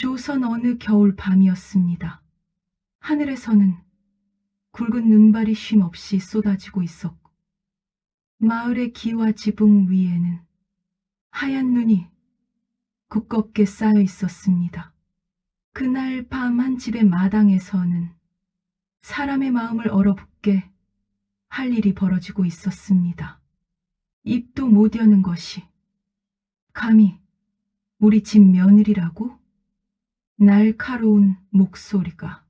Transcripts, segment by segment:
조선 어느 겨울 밤이었습니다. 하늘에서는 굵은 눈발이 쉼없이 쏟아지고 있었고 마을의 기와 지붕 위에는 하얀 눈이 두껍게 쌓여 있었습니다. 그날 밤 한 집의 마당에서는 사람의 마음을 얼어붙게 할 일이 벌어지고 있었습니다. 입도 못 여는 것이 감히 우리 집 며느리라고? 날카로운 목소리가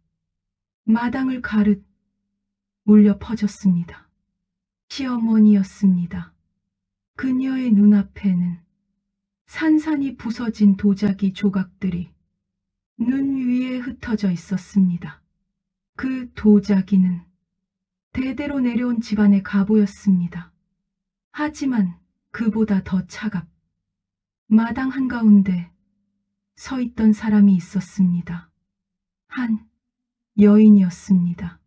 마당을 가르 울려 퍼졌습니다. 시어머니였습니다. 그녀의 눈앞에는 산산이 부서진 도자기 조각들이 눈 위에 흩어져 있었습니다. 그 도자기는 대대로 내려온 집안의 가보였습니다. 하지만 그보다 더 마당 한가운데 서 있던 사람이 있었습니다. 한 여인이었습니다.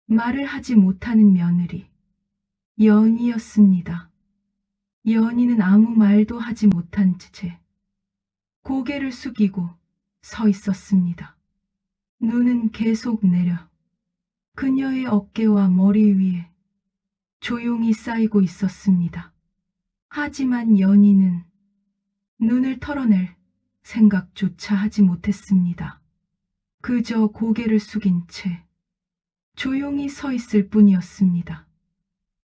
말을 하지 못하는 며느리, 연희였습니다. 연희는 아무 말도 하지 못한 채 고개를 숙이고 서 있었습니다. 눈은 계속 내려 그녀의 어깨와 머리 위에 조용히 쌓이고 있었습니다. 하지만 연희는 눈을 털어낼 생각조차 하지 못했습니다. 그저 고개를 숙인 채 조용히 서 있을 뿐이었습니다.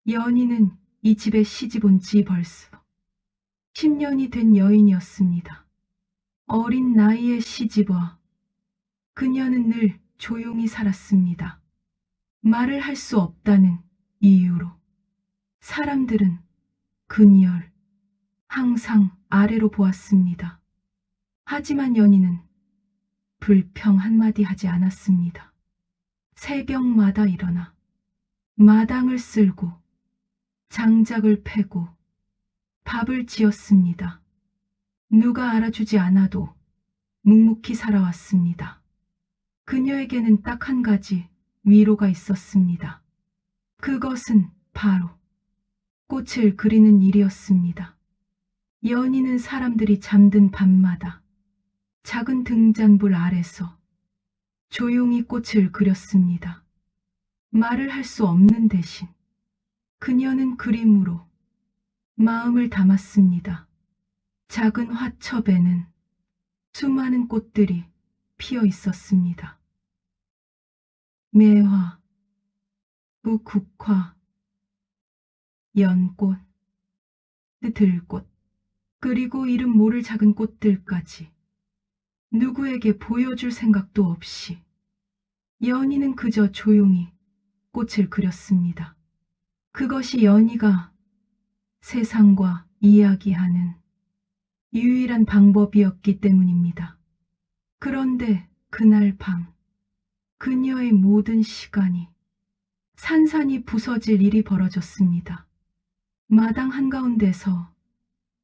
연희는 이 집에 시집 온 지 벌써 10년이 된 여인이었습니다. 어린 나이에 시집와 그녀는 늘 조용히 살았습니다. 말을 할 수 없다는 이유로 사람들은 그녀를 항상 아래로 보았습니다. 하지만 연희는 불평 한마디 하지 않았습니다. 새벽마다 일어나 마당을 쓸고 장작을 패고 밥을 지었습니다. 누가 알아주지 않아도 묵묵히 살아왔습니다. 그녀에게는 딱 한 가지 위로가 있었습니다. 그것은 바로 꽃을 그리는 일이었습니다. 연희는 사람들이 잠든 밤마다 작은 등잔불 아래서 조용히 꽃을 그렸습니다. 말을 할 수 없는 대신 그녀는 그림으로 마음을 담았습니다. 작은 화첩에는 수많은 꽃들이 피어 있었습니다. 매화, 국화, 연꽃, 들꽃, 그리고 이름 모를 작은 꽃들까지 누구에게 보여줄 생각도 없이 연희는 그저 조용히 꽃을 그렸습니다. 그것이 연희가 세상과 이야기하는 유일한 방법이었기 때문입니다. 그런데 그날 밤 그녀의 모든 시간이 산산이 부서질 일이 벌어졌습니다. 마당 한가운데서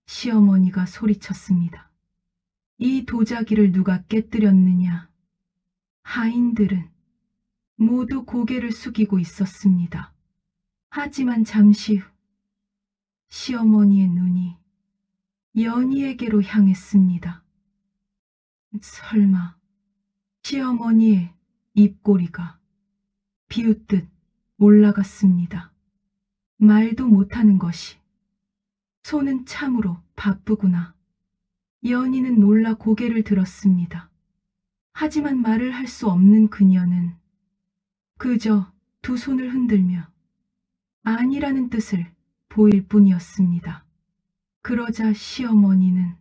시어머니가 소리쳤습니다. 이 도자기를 누가 깨뜨렸느냐? 하인들은 모두 고개를 숙이고 있었습니다. 하지만 잠시 후 시어머니의 눈이 연희에게로 향했습니다. 설마 시어머니의 입꼬리가 비웃듯 올라갔습니다. 말도 못하는 것이 손은 참으로 바쁘구나. 연희는 놀라 고개를 들었습니다. 하지만 말을 할 수 없는 그녀는 그저 두 손을 흔들며 아니라는 뜻을 보일 뿐이었습니다. 그러자 시어머니는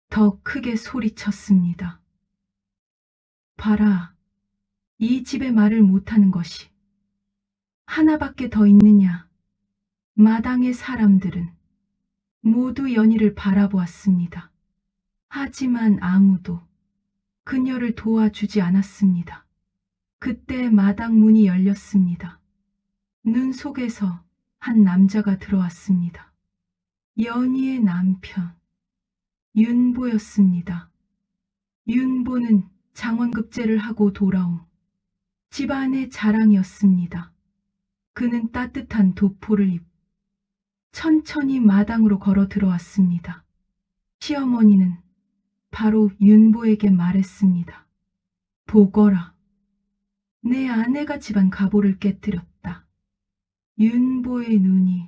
더 크게 소리쳤습니다. 봐라, 이 집에 말을 못하는 것이 하나밖에 더 있느냐? 마당의 사람들은 모두 연희를 바라보았습니다. 하지만 아무도 그녀를 도와주지 않았습니다. 그때 마당 문이 열렸습니다. 눈 속에서 한 남자가 들어왔습니다. 연희의 남편, 윤보였습니다. 윤보는 장원급제를 하고 돌아온 집안의 자랑이었습니다. 그는 따뜻한 도포를 입고 천천히 마당으로 걸어 들어왔습니다. 시어머니는 바로 윤보에게 말했습니다. 보거라. 내 아내가 집안 가보를 깨뜨렸다. 윤보의 눈이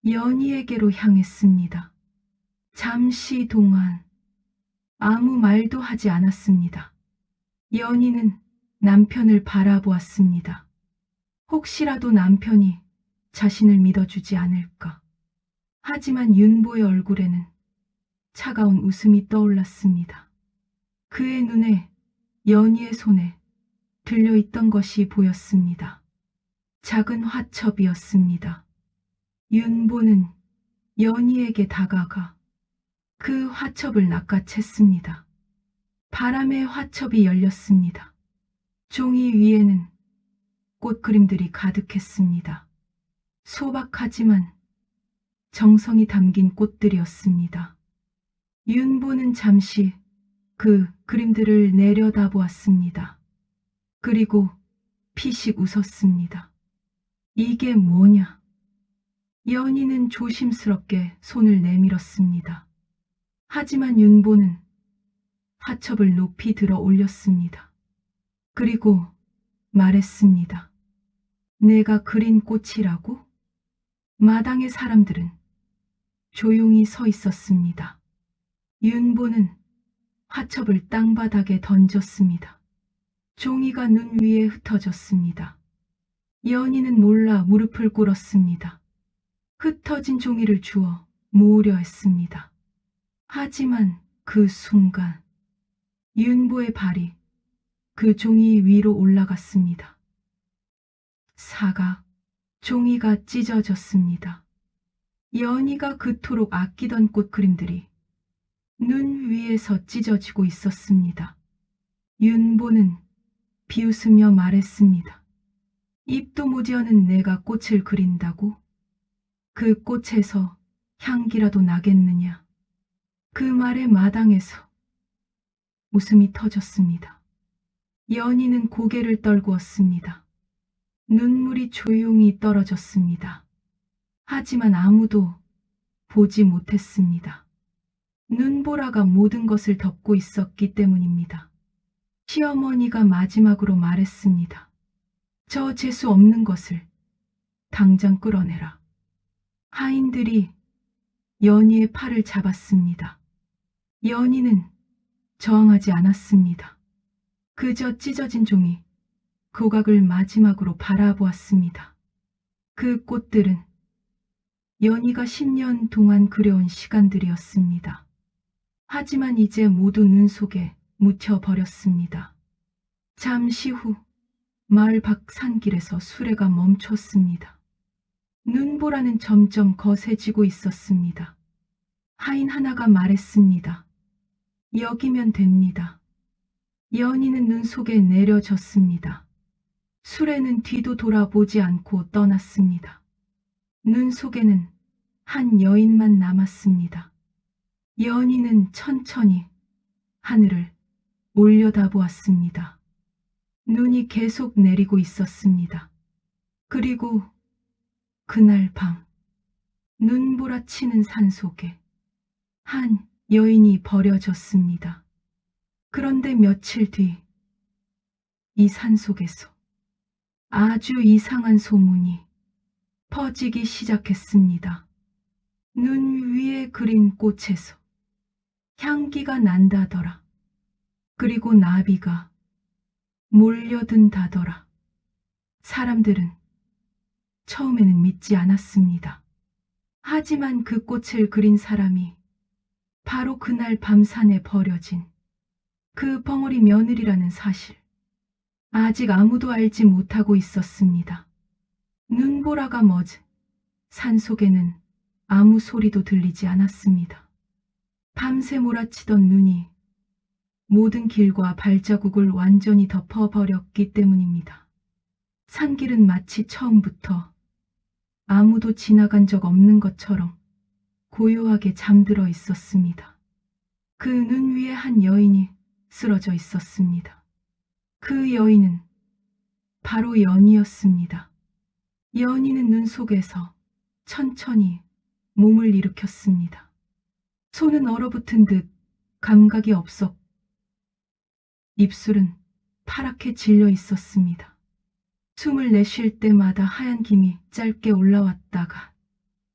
연희에게로 향했습니다. 잠시 동안 아무 말도 하지 않았습니다. 연희는 남편을 바라보았습니다. 혹시라도 남편이 자신을 믿어주지 않을까. 하지만 윤보의 얼굴에는 차가운 웃음이 떠올랐습니다. 그의 눈에 연희의 손에 들려있던 것이 보였습니다. 작은 화첩이었습니다. 윤보는 연희에게 다가가 그 화첩을 낚아챘습니다. 바람에 화첩이 열렸습니다. 종이 위에는 꽃 그림들이 가득했습니다. 소박하지만 정성이 담긴 꽃들이었습니다. 윤보는 잠시 그 그림들을 내려다보았습니다. 그리고 피식 웃었습니다. 이게 뭐냐? 연희는 조심스럽게 손을 내밀었습니다. 하지만 윤보는 화첩을 높이 들어 올렸습니다. 그리고 말했습니다. 내가 그린 꽃이라고? 마당의 사람들은 조용히 서 있었습니다. 윤보는 화첩을 땅바닥에 던졌습니다. 종이가 눈 위에 흩어졌습니다. 연희는 놀라 무릎을 꿇었습니다. 흩어진 종이를 주워 모으려 했습니다. 하지만 그 순간 윤보의 발이 그 종이 위로 올라갔습니다. 사각, 종이가 찢어졌습니다. 연희가 그토록 아끼던 꽃 그림들이 눈 위에서 찢어지고 있었습니다. 윤보는 비웃으며 말했습니다. 입도 못지않은 내가 꽃을 그린다고? 그 꽃에서 향기라도 나겠느냐? 그 말에 마당에서 웃음이 터졌습니다. 연희는 고개를 떨구었습니다. 눈물이 조용히 떨어졌습니다. 하지만 아무도 보지 못했습니다. 눈보라가 모든 것을 덮고 있었기 때문입니다. 시어머니가 마지막으로 말했습니다. 저 재수 없는 것을 당장 끌어내라. 하인들이 연희의 팔을 잡았습니다. 연희는 저항하지 않았습니다. 그저 찢어진 종이 고각을 마지막으로 바라보았습니다. 그 꽃들은 연희가 10년 동안 그려온 시간들이었습니다. 하지만 이제 모두 눈 속에 묻혀버렸습니다. 잠시 후 마을 밖 산길에서 수레가 멈췄습니다. 눈보라는 점점 거세지고 있었습니다. 하인 하나가 말했습니다. 여기면 됩니다. 연희는 눈 속에 내려졌습니다. 수레는 뒤도 돌아보지 않고 떠났습니다. 눈 속에는 한 여인만 남았습니다. 연희는 천천히 하늘을 올려다보았습니다. 눈이 계속 내리고 있었습니다. 그리고 그날 밤 눈보라치는 산속에 한 여인이 버려졌습니다. 그런데 며칠 뒤 이 산속에서 아주 이상한 소문이 퍼지기 시작했습니다. 눈 위에 그린 꽃에서 향기가 난다더라. 그리고 나비가 몰려든다더라. 사람들은 처음에는 믿지 않았습니다. 하지만 그 꽃을 그린 사람이 바로 그날 밤산에 버려진 그 벙어리 며느리라는 사실, 아직 아무도 알지 못하고 있었습니다. 눈보라가 멎은 산속에는 아무 소리도 들리지 않았습니다. 밤새 몰아치던 눈이 모든 길과 발자국을 완전히 덮어버렸기 때문입니다. 산길은 마치 처음부터 아무도 지나간 적 없는 것처럼 고요하게 잠들어 있었습니다. 그 눈 위에 한 여인이 쓰러져 있었습니다. 그 여인은 바로 연희였습니다. 연희는 눈 속에서 천천히 몸을 일으켰습니다. 손은 얼어붙은 듯 감각이 없었고 입술은 파랗게 질려 있었습니다. 숨을 내쉴 때마다 하얀 김이 짧게 올라왔다가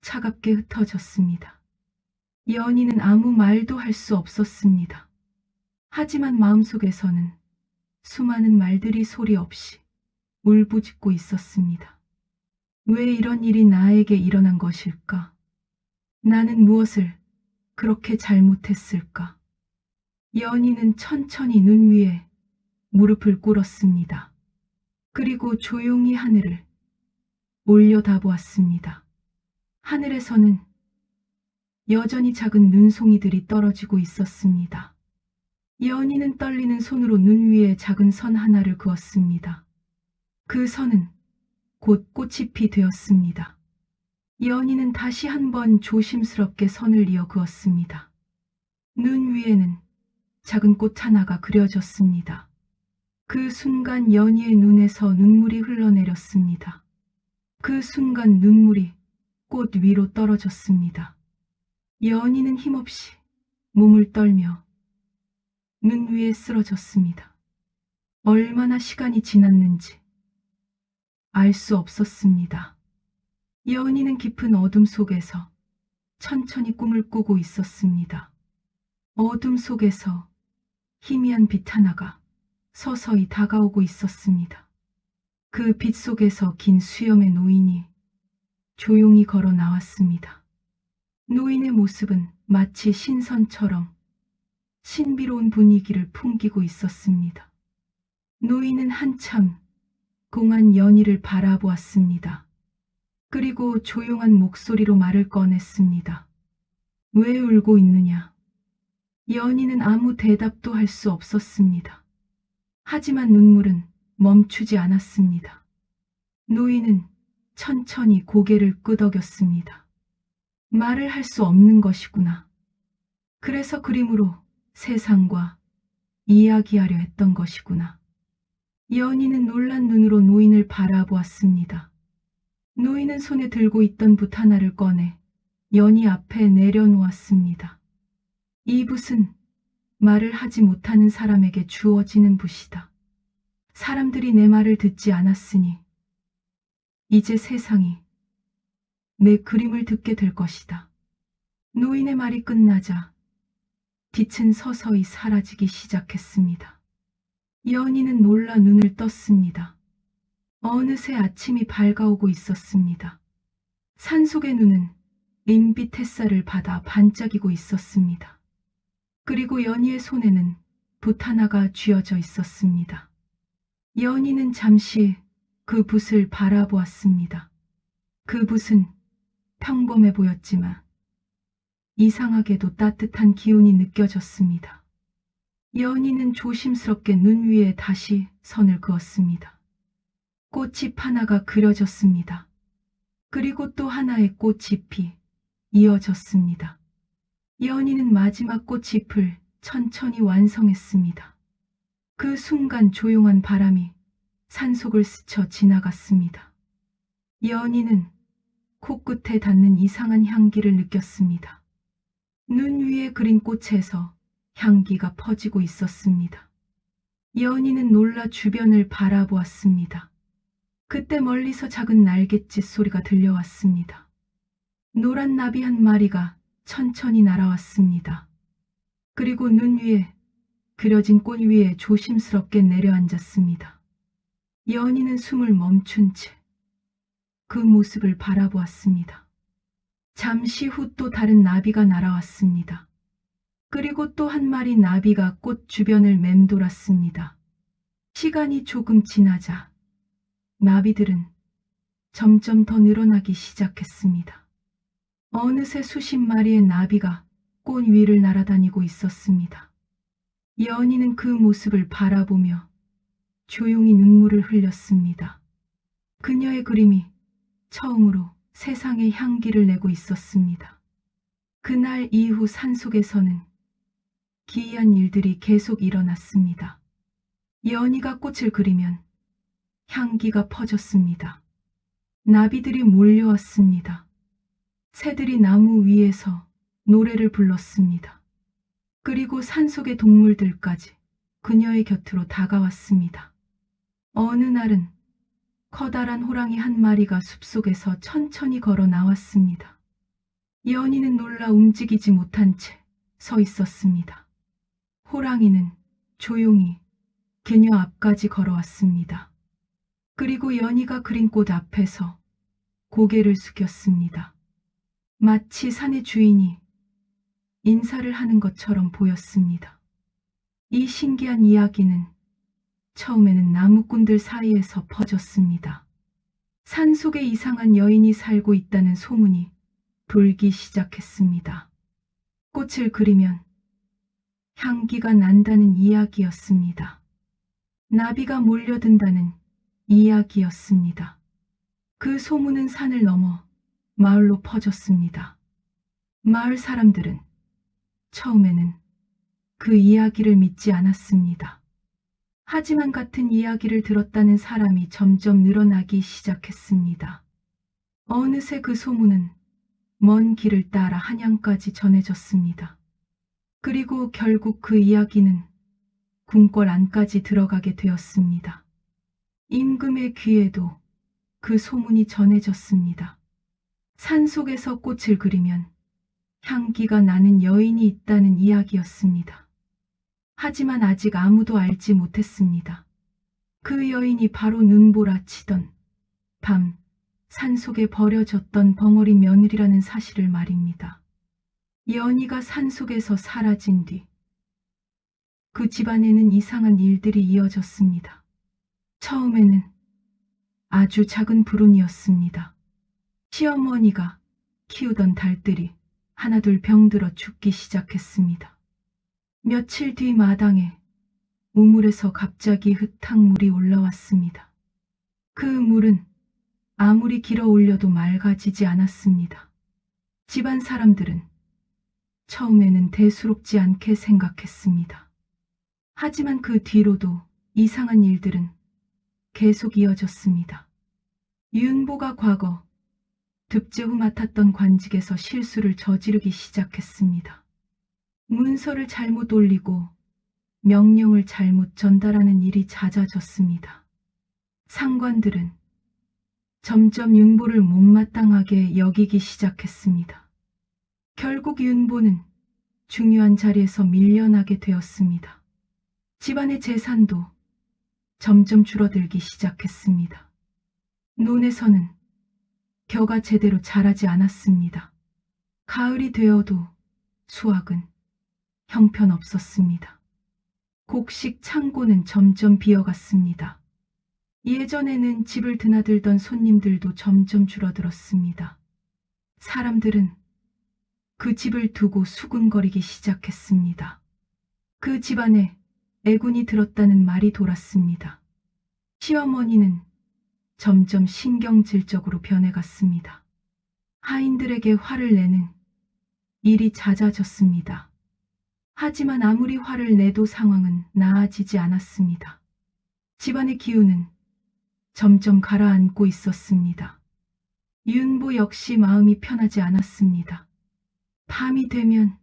차갑게 흩어졌습니다. 연희는 아무 말도 할 수 없었습니다. 하지만 마음속에서는 수많은 말들이 소리 없이 울부짖고 있었습니다. 왜 이런 일이 나에게 일어난 것일까? 나는 무엇을 그렇게 잘못했을까? 연희는 천천히 눈 위에 무릎을 꿇었습니다. 그리고 조용히 하늘을 올려다보았습니다. 하늘에서는 여전히 작은 눈송이들이 떨어지고 있었습니다. 연희는 떨리는 손으로 눈 위에 작은 선 하나를 그었습니다. 그 선은 곧 꽃잎이 되었습니다. 연희는 다시 한번 조심스럽게 선을 이어 그었습니다. 눈 위에는 작은 꽃 하나가 그려졌습니다. 그 순간 연희의 눈에서 눈물이 흘러내렸습니다. 그 순간 눈물이 꽃 위로 떨어졌습니다. 연희는 힘없이 몸을 떨며 눈 위에 쓰러졌습니다. 얼마나 시간이 지났는지 알 수 없었습니다. 연희는 깊은 어둠 속에서 천천히 꿈을 꾸고 있었습니다. 어둠 속에서 희미한 빛 하나가 서서히 다가오고 있었습니다. 그 빛 속에서 긴 수염의 노인이 조용히 걸어 나왔습니다. 노인의 모습은 마치 신선처럼 신비로운 분위기를 풍기고 있었습니다. 노인은 한참 공한 연희를 바라보았습니다. 그리고 조용한 목소리로 말을 꺼냈습니다. 왜 울고 있느냐? 연희는 아무 대답도 할 수 없었습니다. 하지만 눈물은 멈추지 않았습니다. 노인은 천천히 고개를 끄덕였습니다. 말을 할 수 없는 것이구나. 그래서 그림으로 세상과 이야기하려 했던 것이구나. 연희는 놀란 눈으로 노인을 바라보았습니다. 노인은 손에 들고 있던 붓 하나를 꺼내 연희 앞에 내려놓았습니다. 이 붓은 말을 하지 못하는 사람에게 주어지는 붓이다. 사람들이 내 말을 듣지 않았으니 이제 세상이 내 그림을 듣게 될 것이다. 노인의 말이 끝나자 빛은 서서히 사라지기 시작했습니다. 연희는 놀라 눈을 떴습니다. 어느새 아침이 밝아오고 있었습니다. 산속의 눈은 은빛 햇살을 받아 반짝이고 있었습니다. 그리고 연희의 손에는 붓 하나가 쥐어져 있었습니다. 연희는 잠시 그 붓을 바라보았습니다. 그 붓은 평범해 보였지만 이상하게도 따뜻한 기운이 느껴졌습니다. 연희는 조심스럽게 눈 위에 다시 선을 그었습니다. 꽃잎 하나가 그려졌습니다. 그리고 또 하나의 꽃잎이 이어졌습니다. 연희는 마지막 꽃잎을 천천히 완성했습니다. 그 순간 조용한 바람이 산속을 스쳐 지나갔습니다. 연희는 코끝에 닿는 이상한 향기를 느꼈습니다. 눈 위에 그린 꽃에서 향기가 퍼지고 있었습니다. 연희는 놀라 주변을 바라보았습니다. 그때 멀리서 작은 날갯짓 소리가 들려왔습니다. 노란 나비 한 마리가 천천히 날아왔습니다. 그리고 눈 위에 그려진 꽃 위에 조심스럽게 내려앉았습니다. 연희는 숨을 멈춘 채 그 모습을 바라보았습니다. 잠시 후 또 다른 나비가 날아왔습니다. 그리고 또 한 마리 나비가 꽃 주변을 맴돌았습니다. 시간이 조금 지나자 나비들은 점점 더 늘어나기 시작했습니다. 어느새 수십 마리의 나비가 꽃 위를 날아다니고 있었습니다. 연희는 그 모습을 바라보며 조용히 눈물을 흘렸습니다. 그녀의 그림이 처음으로 세상에 향기를 내고 있었습니다. 그날 이후 산속에서는 기이한 일들이 계속 일어났습니다. 연희가 꽃을 그리면 향기가 퍼졌습니다. 나비들이 몰려왔습니다. 새들이 나무 위에서 노래를 불렀습니다. 그리고 산속의 동물들까지 그녀의 곁으로 다가왔습니다. 어느 날은 커다란 호랑이 한 마리가 숲속에서 천천히 걸어 나왔습니다. 연희는 놀라 움직이지 못한 채 서 있었습니다. 호랑이는 조용히 그녀 앞까지 걸어왔습니다. 그리고 연희가 그린 꽃 앞에서 고개를 숙였습니다. 마치 산의 주인이 인사를 하는 것처럼 보였습니다. 이 신기한 이야기는 처음에는 나무꾼들 사이에서 퍼졌습니다. 산속에 이상한 여인이 살고 있다는 소문이 돌기 시작했습니다. 꽃을 그리면 향기가 난다는 이야기였습니다. 나비가 몰려든다는 이야기였습니다. 그 소문은 산을 넘어 마을로 퍼졌습니다. 마을 사람들은 처음에는 그 이야기를 믿지 않았습니다. 하지만 같은 이야기를 들었다는 사람이 점점 늘어나기 시작했습니다. 어느새 그 소문은 먼 길을 따라 한양까지 전해졌습니다. 그리고 결국 그 이야기는 궁궐 안까지 들어가게 되었습니다. 임금의 귀에도 그 소문이 전해졌습니다. 산속에서 꽃을 그리면 향기가 나는 여인이 있다는 이야기였습니다. 하지만 아직 아무도 알지 못했습니다. 그 여인이 바로 눈보라치던 밤 산속에 버려졌던 벙어리 며느리라는 사실을 말입니다. 연희가 산속에서 사라진 뒤 그 집안에는 이상한 일들이 이어졌습니다. 처음에는 아주 작은 불운이었습니다. 시어머니가 키우던 달들이 하나둘 병들어 죽기 시작했습니다. 며칠 뒤 마당에 우물에서 갑자기 흙탕물이 올라왔습니다. 그 물은 아무리 길어 올려도 맑아지지 않았습니다. 집안 사람들은 처음에는 대수롭지 않게 생각했습니다. 하지만 그 뒤로도 이상한 일들은 계속 이어졌습니다. 윤보가 과거 득제후 맡았던 관직에서 실수를 저지르기 시작했습니다. 문서를 잘못 올리고 명령을 잘못 전달하는 일이 잦아졌습니다. 상관들은 점점 윤보를 못마땅하게 여기기 시작했습니다. 결국 윤보는 중요한 자리에서 밀려나게 되었습니다. 집안의 재산도 점점 줄어들기 시작했습니다. 논에서는 겨가 제대로 자라지 않았습니다. 가을이 되어도 수확은 형편없었습니다. 곡식 창고는 점점 비어갔습니다. 예전에는 집을 드나들던 손님들도 점점 줄어들었습니다. 사람들은 그 집을 두고 수군거리기 시작했습니다. 그 집안에 애군이 들었다는 말이 돌았습니다. 시어머니는 점점 신경질적으로 변해갔습니다. 하인들에게 화를 내는 일이 잦아졌습니다. 하지만 아무리 화를 내도 상황은 나아지지 않았습니다. 집안의 기운은 점점 가라앉고 있었습니다. 윤보 역시 마음이 편하지 않았습니다. 밤이 되면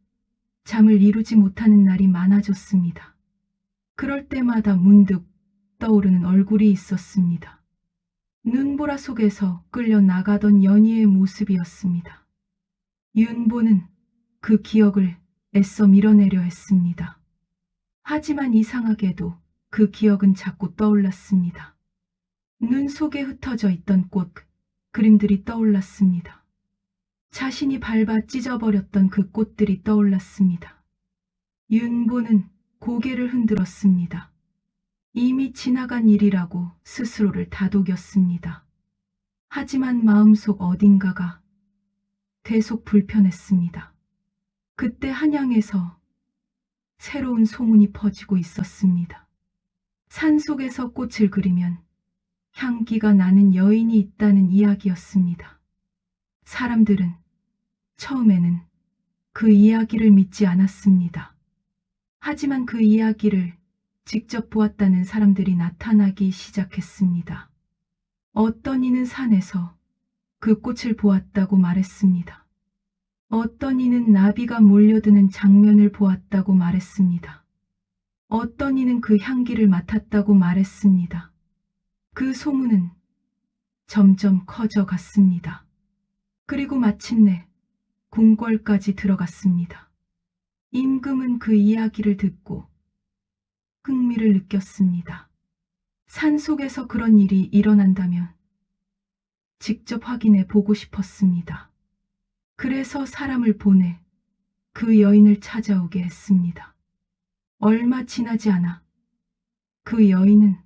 잠을 이루지 못하는 날이 많아졌습니다. 그럴 때마다 문득 떠오르는 얼굴이 있었습니다. 눈보라 속에서 끌려 나가던 연희의 모습이었습니다. 윤보는 그 기억을 애써 밀어내려 했습니다. 하지만 이상하게도 그 기억은 자꾸 떠올랐습니다. 눈 속에 흩어져 있던 꽃, 그림들이 떠올랐습니다. 자신이 밟아 찢어버렸던 그 꽃들이 떠올랐습니다. 윤보는 고개를 흔들었습니다. 이미 지나간 일이라고 스스로를 다독였습니다. 하지만 마음속 어딘가가 계속 불편했습니다. 그때 한양에서 새로운 소문이 퍼지고 있었습니다. 산속에서 꽃을 그리면 향기가 나는 여인이 있다는 이야기였습니다. 사람들은 처음에는 그 이야기를 믿지 않았습니다. 하지만 그 이야기를 직접 보았다는 사람들이 나타나기 시작했습니다. 어떤 이는 산에서 그 꽃을 보았다고 말했습니다. 어떤 이는 나비가 몰려드는 장면을 보았다고 말했습니다. 어떤 이는 그 향기를 맡았다고 말했습니다. 그 소문은 점점 커져 갔습니다. 그리고 마침내 궁궐까지 들어갔습니다. 임금은 그 이야기를 듣고 흥미를 느꼈습니다. 산속에서 그런 일이 일어난다면 직접 확인해 보고 싶었습니다. 그래서 사람을 보내 그 여인을 찾아오게 했습니다. 얼마 지나지 않아 그 여인은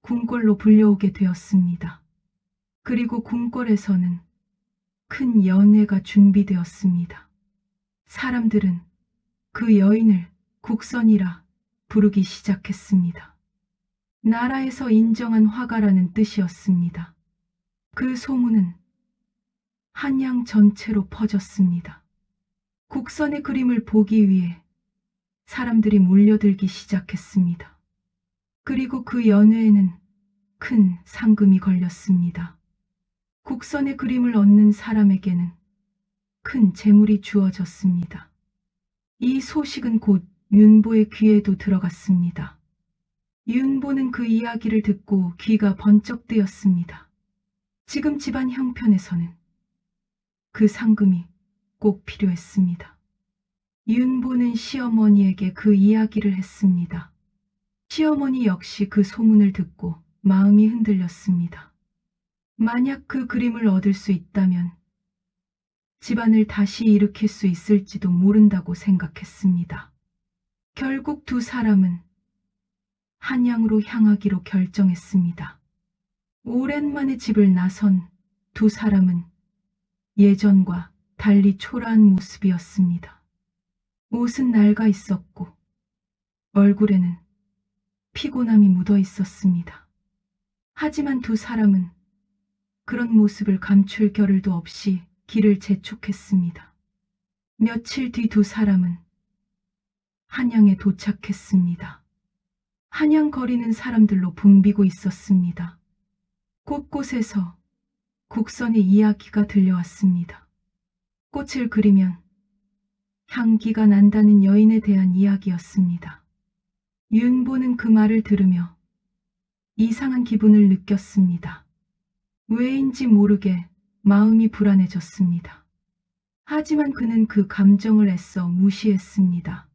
궁궐로 불려오게 되었습니다. 그리고 궁궐에서는 큰 연회가 준비되었습니다. 사람들은 그 여인을 국선이라 부르기 시작했습니다. 나라에서 인정한 화가라는 뜻이었습니다. 그 소문은 한양 전체로 퍼졌습니다. 국선의 그림을 보기 위해 사람들이 몰려들기 시작했습니다. 그리고 그 연회에는 큰 상금이 걸렸습니다. 국선의 그림을 얻는 사람에게는 큰 재물이 주어졌습니다. 이 소식은 곧 윤보의 귀에도 들어갔습니다. 윤보는 그 이야기를 듣고 귀가 번쩍 뜨였습니다. 지금 집안 형편에서는 그 상금이 꼭 필요했습니다. 윤보는 시어머니에게 그 이야기를 했습니다. 시어머니 역시 그 소문을 듣고 마음이 흔들렸습니다. 만약 그 그림을 얻을 수 있다면 집안을 다시 일으킬 수 있을지도 모른다고 생각했습니다. 결국 두 사람은 한양으로 향하기로 결정했습니다. 오랜만에 집을 나선 두 사람은 예전과 달리 초라한 모습이었습니다. 옷은 낡아 있었고 얼굴에는 피곤함이 묻어 있었습니다. 하지만 두 사람은 그런 모습을 감출 겨를도 없이 길을 재촉했습니다. 며칠 뒤 두 사람은 한양에 도착했습니다. 한양 거리는 사람들로 붐비고 있었습니다. 곳곳에서 국선의 이야기가 들려왔습니다. 꽃을 그리면 향기가 난다는 여인에 대한 이야기였습니다. 윤보는 그 말을 들으며 이상한 기분을 느꼈습니다. 왜인지 모르게 마음이 불안해졌습니다. 하지만 그는 그 감정을 애써 무시했습니다.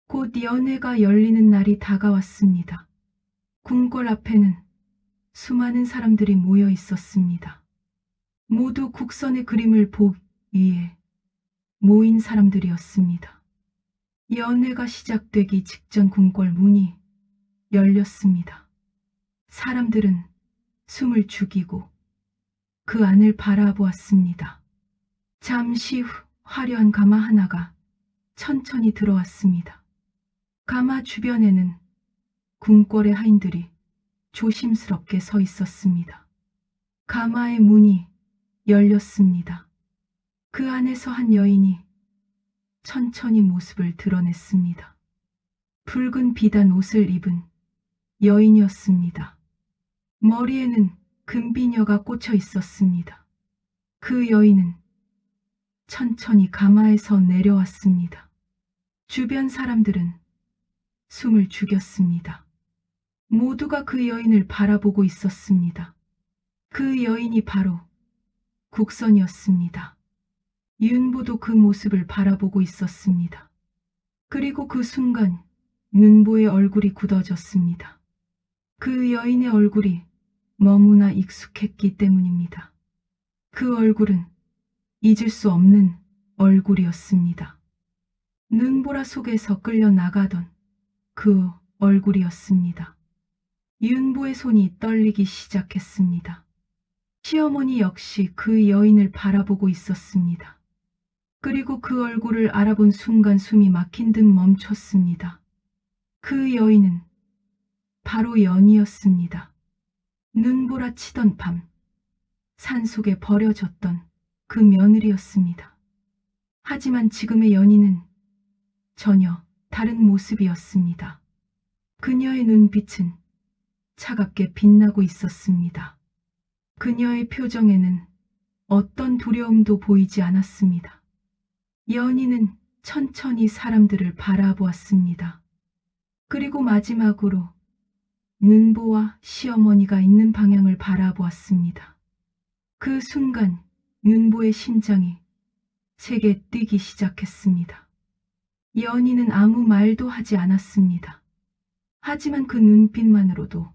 곧 연회가 열리는 날이 다가왔습니다. 궁궐 앞에는 수많은 사람들이 모여 있었습니다. 모두 국선의 그림을 보기 위해 모인 사람들이었습니다. 연회가 시작되기 직전 궁궐 문이 열렸습니다. 사람들은 숨을 죽이고 그 안을 바라보았습니다. 잠시 후 화려한 가마 하나가 천천히 들어왔습니다. 가마 주변에는 궁궐의 하인들이 조심스럽게 서 있었습니다. 가마의 문이 열렸습니다. 그 안에서 한 여인이 천천히 모습을 드러냈습니다. 붉은 비단 옷을 입은 여인이었습니다. 머리에는 금비녀가 꽂혀 있었습니다. 그 여인은 천천히 가마에서 내려왔습니다. 주변 사람들은 숨을 죽였습니다. 모두가 그 여인을 바라보고 있었습니다. 그 여인이 바로 국선이었습니다. 윤보도 그 모습을 바라보고 있었습니다. 그리고 그 순간 윤보의 얼굴이 굳어졌습니다. 그 여인의 얼굴이 너무나 익숙했기 때문입니다. 그 얼굴은 잊을 수 없는 얼굴이었습니다. 눈보라 속에서 끌려 나가던 그 얼굴이었습니다. 윤보의 손이 떨리기 시작했습니다. 시어머니 역시 그 여인을 바라보고 있었습니다. 그리고 그 얼굴을 알아본 순간 숨이 막힌 듯 멈췄습니다. 그 여인은 바로 연희였습니다. 눈보라 치던 밤, 산속에 버려졌던 그 며느리였습니다. 하지만 지금의 연희는 전혀 다른 모습이었습니다. 그녀의 눈빛은 차갑게 빛나고 있었습니다. 그녀의 표정에는 어떤 두려움도 보이지 않았습니다. 연희는 천천히 사람들을 바라보았습니다. 그리고 마지막으로 윤보와 시어머니가 있는 방향을 바라보았습니다. 그 순간 윤보의 심장이 세게 뛰기 시작했습니다. 연희는 아무 말도 하지 않았습니다. 하지만 그 눈빛만으로도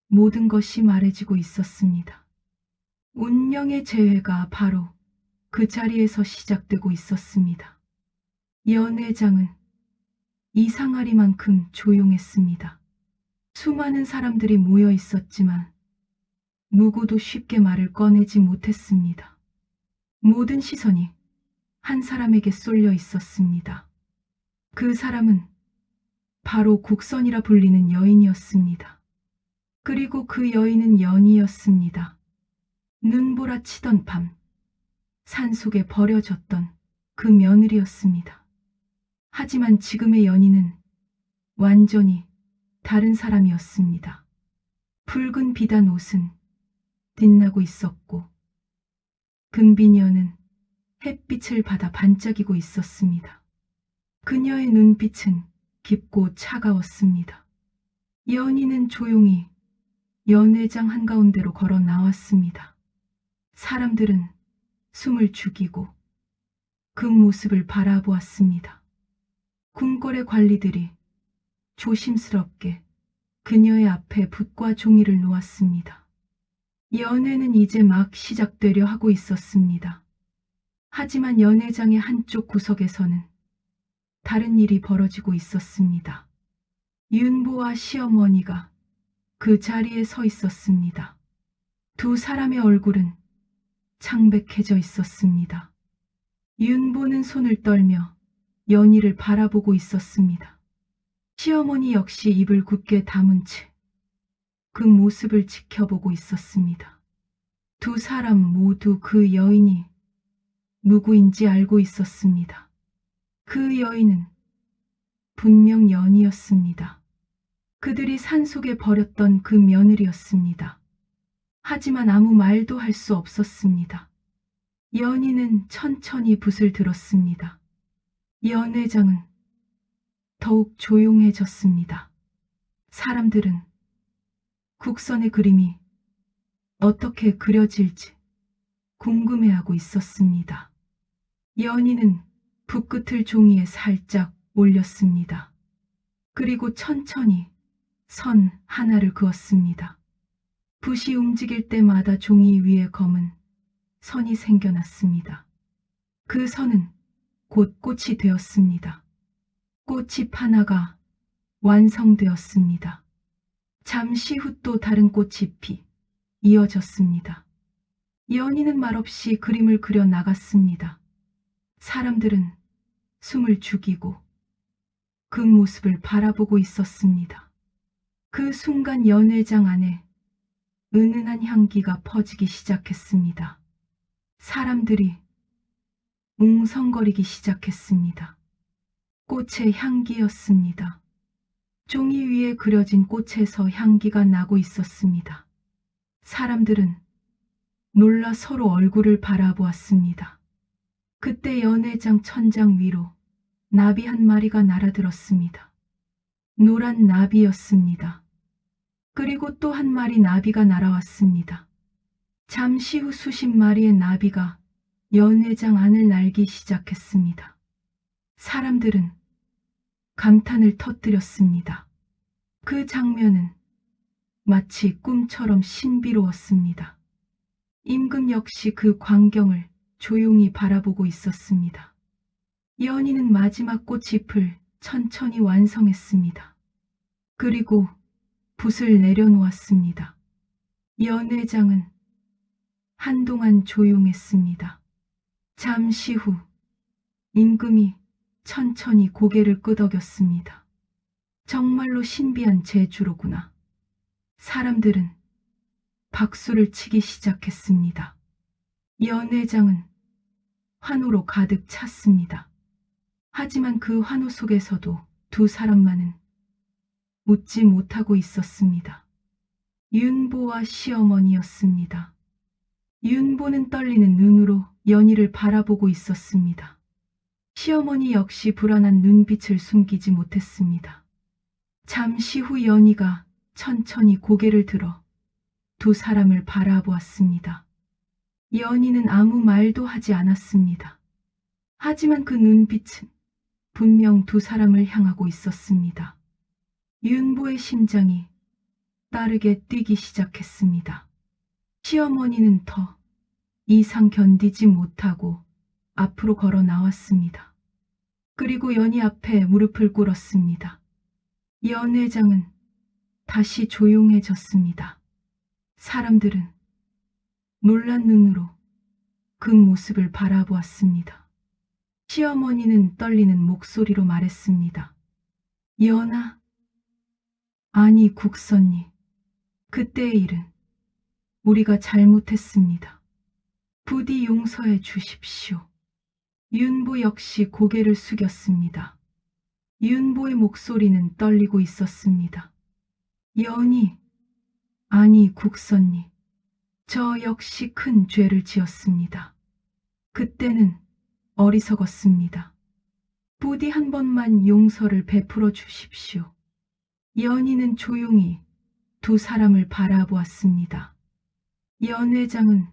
모든 것이 말해지고 있었습니다. 운명의 재회가 바로 그 자리에서 시작되고 있었습니다. 연회장은 이상하리만큼 조용했습니다. 수많은 사람들이 모여 있었지만 누구도 쉽게 말을 꺼내지 못했습니다. 모든 시선이 한 사람에게 쏠려 있었습니다. 그 사람은 바로 국선이라 불리는 여인이었습니다. 그리고 그 여인은 연희였습니다. 눈보라치던 밤, 산속에 버려졌던 그 며느리였습니다. 하지만 지금의 연희는 완전히 다른 사람이었습니다. 붉은 비단 옷은 빛나고 있었고 금비녀는 햇빛을 받아 반짝이고 있었습니다. 그녀의 눈빛은 깊고 차가웠습니다. 연희는 조용히 연회장 한가운데로 걸어 나왔습니다. 사람들은 숨을 죽이고 그 모습을 바라보았습니다. 궁궐의 관리들이 조심스럽게 그녀의 앞에 붓과 종이를 놓았습니다. 연회는 이제 막 시작되려 하고 있었습니다. 하지만 연회장의 한쪽 구석에서는 다른 일이 벌어지고 있었습니다. 윤보와 시어머니가 그 자리에 서 있었습니다. 두 사람의 얼굴은 창백해져 있었습니다. 윤보는 손을 떨며 연희를 바라보고 있었습니다. 시어머니 역시 입을 굳게 다문 채 그 모습을 지켜보고 있었습니다. 두 사람 모두 그 여인이 누구인지 알고 있었습니다. 그 여인은 분명 연희였습니다. 그들이 산속에 버렸던 그 며느리였습니다. 하지만 아무 말도 할 수 없었습니다. 연희는 천천히 붓을 들었습니다. 연회장은 더욱 조용해졌습니다. 사람들은 국선의 그림이 어떻게 그려질지 궁금해하고 있었습니다. 연희는 붓끝을 종이에 살짝 올렸습니다. 그리고 천천히 선 하나를 그었습니다. 붓이 움직일 때마다 종이 위에 검은 선이 생겨났습니다. 그 선은 곧 꽃이 되었습니다. 꽃잎 하나가 완성되었습니다. 잠시 후 또 다른 꽃잎이 이어졌습니다. 연희는 말없이 그림을 그려 나갔습니다. 사람들은 숨을 죽이고 그 모습을 바라보고 있었습니다. 그 순간 연회장 안에 은은한 향기가 퍼지기 시작했습니다. 사람들이 웅성거리기 시작했습니다. 꽃의 향기였습니다. 종이 위에 그려진 꽃에서 향기가 나고 있었습니다. 사람들은 놀라 서로 얼굴을 바라보았습니다. 그때 연회장 천장 위로 나비 한 마리가 날아들었습니다. 노란 나비였습니다. 그리고 또 한 마리 나비가 날아왔습니다. 잠시 후 수십 마리의 나비가 연회장 안을 날기 시작했습니다. 사람들은 감탄을 터뜨렸습니다. 그 장면은 마치 꿈처럼 신비로웠습니다. 임금 역시 그 광경을 조용히 바라보고 있었습니다. 연희는 마지막 꽃잎을 천천히 완성했습니다. 그리고 붓을 내려놓았습니다. 연회장은 한동안 조용했습니다. 잠시 후 임금이 천천히 고개를 끄덕였습니다. 정말로 신비한 재주로구나. 사람들은 박수를 치기 시작했습니다. 연회장은 환호로 가득 찼습니다. 하지만 그 환호 속에서도 두 사람만은 웃지 못하고 있었습니다. 윤보와 시어머니였습니다. 윤보는 떨리는 눈으로 연희를 바라보고 있었습니다. 시어머니 역시 불안한 눈빛을 숨기지 못했습니다. 잠시 후 연희가 천천히 고개를 들어 두 사람을 바라보았습니다. 연희는 아무 말도 하지 않았습니다. 하지만 그 눈빛은 분명 두 사람을 향하고 있었습니다. 윤보의 심장이 빠르게 뛰기 시작했습니다. 시어머니는 더 이상 견디지 못하고 앞으로 걸어 나왔습니다. 그리고 연희 앞에 무릎을 꿇었습니다. 연 회장은 다시 조용해졌습니다. 사람들은 놀란 눈으로 그 모습을 바라보았습니다. 시어머니는 떨리는 목소리로 말했습니다. 연아, 아니 국선니, 그때의 일은 우리가 잘못했습니다. 부디 용서해 주십시오. 윤보 역시 고개를 숙였습니다. 윤보의 목소리는 떨리고 있었습니다. 연희, 아니 국선니, 저 역시 큰 죄를 지었습니다. 그때는 어리석었습니다. 부디 한 번만 용서를 베풀어 주십시오. 연희는 조용히 두 사람을 바라보았습니다. 연 회장은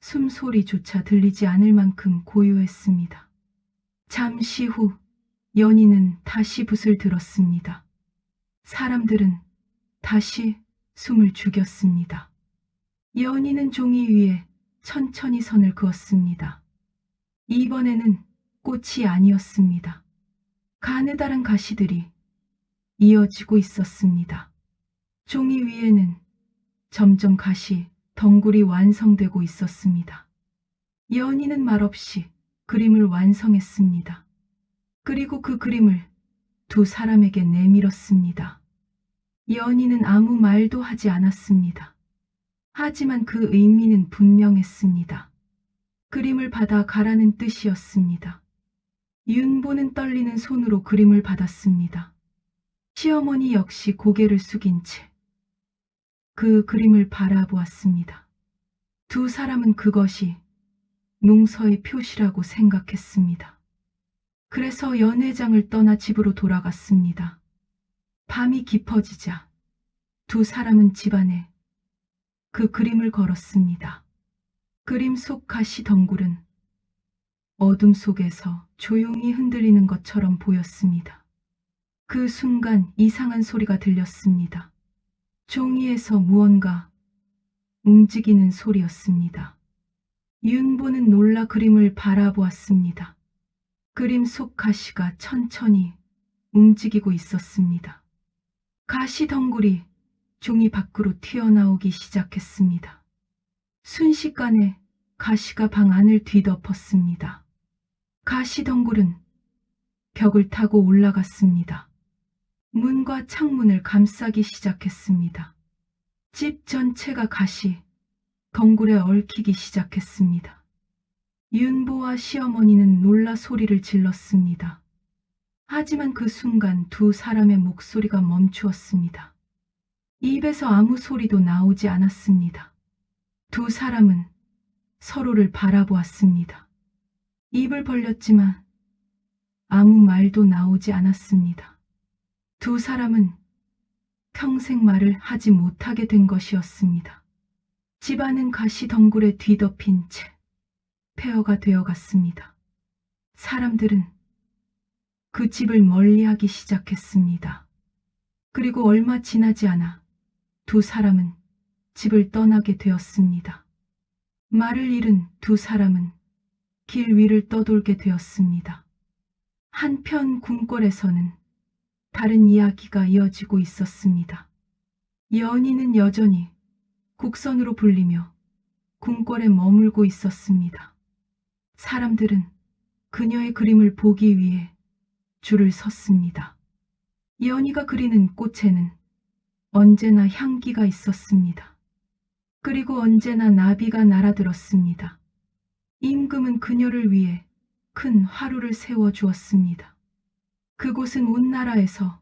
숨소리조차 들리지 않을 만큼 고요했습니다. 잠시 후 연희는 다시 붓을 들었습니다. 사람들은 다시 숨을 죽였습니다. 연희는 종이 위에 천천히 선을 그었습니다. 이번에는 꽃이 아니었습니다. 가느다란 가시들이 이어지고 있었습니다. 종이 위에는 점점 가시 덩굴이 완성되고 있었습니다. 연희는 말없이 그림을 완성했습니다. 그리고 그 그림을 두 사람에게 내밀었습니다. 연희는 아무 말도 하지 않았습니다. 하지만 그 의미는 분명했습니다. 그림을 받아 가라는 뜻이었습니다. 윤보는 떨리는 손으로 그림을 받았습니다. 시어머니 역시 고개를 숙인 채 그 그림을 바라보았습니다. 두 사람은 그것이 농서의 표시라고 생각했습니다. 그래서 연 회장을 떠나 집으로 돌아갔습니다. 밤이 깊어지자 두 사람은 집안에 그 그림을 걸었습니다. 그림 속 가시 덩굴은 어둠 속에서 조용히 흔들리는 것처럼 보였습니다. 그 순간 이상한 소리가 들렸습니다. 종이에서 무언가 움직이는 소리였습니다. 윤보는 놀라 그림을 바라보았습니다. 그림 속 가시가 천천히 움직이고 있었습니다. 가시 덩굴이 종이 밖으로 튀어나오기 시작했습니다. 순식간에 가시가 방 안을 뒤덮었습니다. 가시 덩굴은 벽을 타고 올라갔습니다. 문과 창문을 감싸기 시작했습니다. 집 전체가 가시 덩굴에 얽히기 시작했습니다. 윤보와 시어머니는 놀라 소리를 질렀습니다. 하지만 그 순간 두 사람의 목소리가 멈추었습니다. 입에서 아무 소리도 나오지 않았습니다. 두 사람은 서로를 바라보았습니다. 입을 벌렸지만 아무 말도 나오지 않았습니다. 두 사람은 평생 말을 하지 못하게 된 것이었습니다. 집안은 가시 덩굴에 뒤덮인 채 폐허가 되어갔습니다. 사람들은 그 집을 멀리하기 시작했습니다. 그리고 얼마 지나지 않아 두 사람은 집을 떠나게 되었습니다. 말을 잃은 두 사람은 길 위를 떠돌게 되었습니다. 한편 궁궐에서는 다른 이야기가 이어지고 있었습니다. 연희는 여전히 국선으로 불리며 궁궐에 머물고 있었습니다. 사람들은 그녀의 그림을 보기 위해 줄을 섰습니다. 연희가 그리는 꽃에는 언제나 향기가 있었습니다. 그리고 언제나 나비가 날아들었습니다. 임금은 그녀를 위해 큰 화루를 세워주었습니다. 그곳은 온 나라에서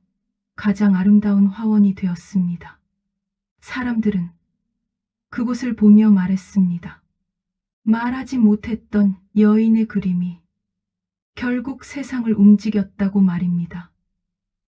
가장 아름다운 화원이 되었습니다. 사람들은 그곳을 보며 말했습니다. 말하지 못했던 여인의 그림이 결국 세상을 움직였다고 말입니다.